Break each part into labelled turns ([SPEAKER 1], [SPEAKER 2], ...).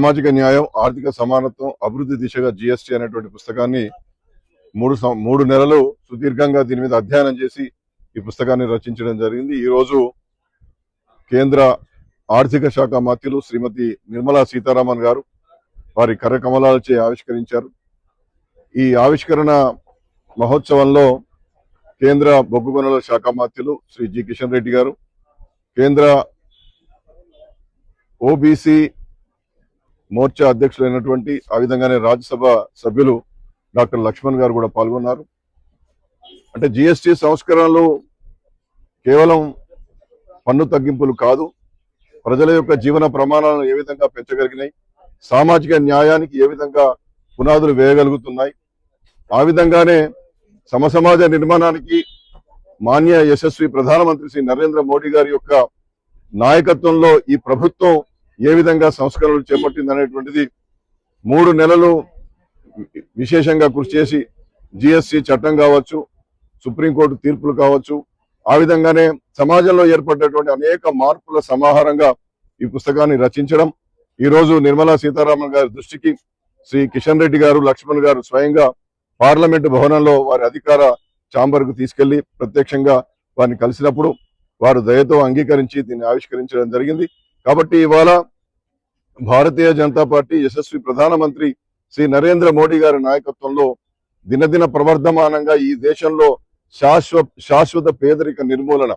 [SPEAKER 1] సామాజిక న్యాయం, ఆర్థిక సమానత్వం, అభివృద్ధి దిశగా జిఎస్టీ అనేటువంటి పుస్తకాన్ని మూడు నెలలు సుదీర్ఘంగా దీని మీద అధ్యయనం చేసి ఈ పుస్తకాన్ని రచించడం జరిగింది. ఈ రోజు కేంద్ర ఆర్థిక శాఖ మంత్రులు శ్రీమతి నిర్మలా సీతారామన్ గారు వారి కరకమలాలచే ఆవిష్కరించారు. ఈ ఆవిష్కరణ మహోత్సవంలో కేంద్ర బొగ్గు గనుల శాఖ మంత్రులు శ్రీ జి కిషన్ రెడ్డి గారు, కేంద్ర ఓబీసీ మోర్చా అధ్యక్షులైనటువంటి ఆ విధంగానే రాజ్యసభ సభ్యులు డాక్టర్ లక్ష్మణ్ గారు కూడా పాల్గొన్నారు. అంటే జిఎస్టీ సంస్కరణలు కేవలం పన్ను తగ్గింపులు కాదు, ప్రజల యొక్క జీవన ప్రమాణాలను ఏ విధంగా పెంచగలిగినాయి, సామాజిక న్యాయానికి ఏ విధంగా పునాదులు వేయగలుగుతున్నాయి, ఆ విధంగానే సమసమాజ నిర్మాణానికి మాన్య యశస్వి ప్రధానమంత్రి శ్రీ నరేంద్ర మోడీ గారి యొక్క నాయకత్వంలో ఈ ప్రభుత్వం ఏ విధంగా సంస్కరణలు చేపట్టింది అనేటువంటిది 3 నెలలు విశేషంగా కృషి చేసి జిఎస్టీ చట్టం కావచ్చు, సుప్రీంకోర్టు తీర్పులు కావచ్చు, ఆ విధంగానే సమాజంలో ఏర్పడినటువంటి అనేక మార్పుల సమాహారంగా ఈ పుస్తకాన్ని రచించడం. ఈ రోజు నిర్మలా సీతారామన్ గారి దృష్టికి శ్రీ కిషన్ రెడ్డి గారు, లక్ష్మణ్ గారు స్వయంగా పార్లమెంటు భవనంలో వారి అధికార ఛాంబర్కు తీసుకెళ్లి ప్రత్యక్షంగా వారిని కలిసినప్పుడు వారు దయతో అంగీకరించి దీన్ని ఆవిష్కరించడం జరిగింది. కాబట్టి ఇవాళ భారతీయ జనతా పార్టీ యశస్వి ప్రధానమంత్రి శ్రీ నరేంద్ర మోడీ గారి నాయకత్వంలో దినదిన ప్రవర్ధమానంగా ఈ దేశంలో శాశ్వత పేదరిక నిర్మూలన,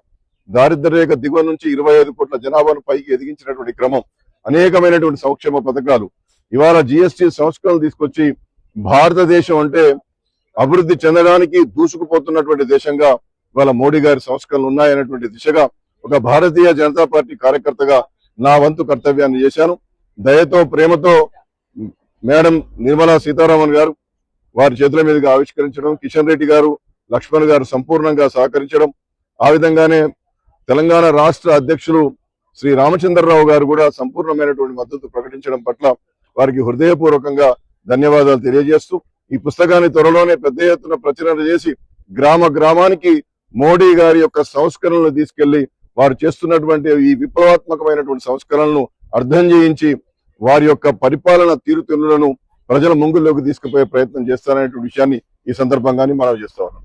[SPEAKER 1] దారిద్ర్య రేఖ దిగువ నుంచి 25 కోట్ల జనాభాను పైకి ఎదిగించినటువంటి క్రమం, అనేకమైనటువంటి సంక్షేమ పథకాలు, ఇవాళ జిఎస్టీ సంస్కరణలు తీసుకొచ్చి భారతదేశం అంటే అభివృద్ధి చెందడానికి దూసుకుపోతున్నటువంటి దేశంగా ఇవాళ మోడీ గారి సంస్కరణలు ఉన్నాయనేటువంటి దిశగా ఒక భారతీయ జనతా పార్టీ కార్యకర్తగా నా వంతు కర్తవ్యాన్ని చేశాను. దయతో ప్రేమతో మేడం నిర్మలా సీతారామన్ గారు వారి చేతుల మీదుగా ఆవిష్కరించడం, కిషన్ రెడ్డి గారు, లక్ష్మణ్ గారు సంపూర్ణంగా సహకరించడం, ఆ విధంగానే తెలంగాణ రాష్ట్ర అధ్యక్షులు శ్రీ రామచంద్రరావు గారు కూడా సంపూర్ణమైనటువంటి మద్దతు ప్రకటించడం పట్ల వారికి హృదయపూర్వకంగా ధన్యవాదాలు తెలియజేస్తూ ఈ పుస్తకాన్ని త్వరలోనే పెద్ద ఎత్తున ప్రచురణ చేసి గ్రామానికి మోడీ గారి యొక్క సంస్కరణలు తీసుకెళ్లి వారు చేస్తున్నటువంటి ఈ విప్లవాత్మకమైనటువంటి సంస్కరణలను అర్థం చేయించి వారి యొక్క పరిపాలన తీరుతెన్నులను ప్రజల ముంగుల్లోకి తీసుకుపోయే ప్రయత్నం చేస్తారనేటువంటి విషయాన్ని ఈ సందర్భంగానే మనవి చేస్తా ఉన్నాం.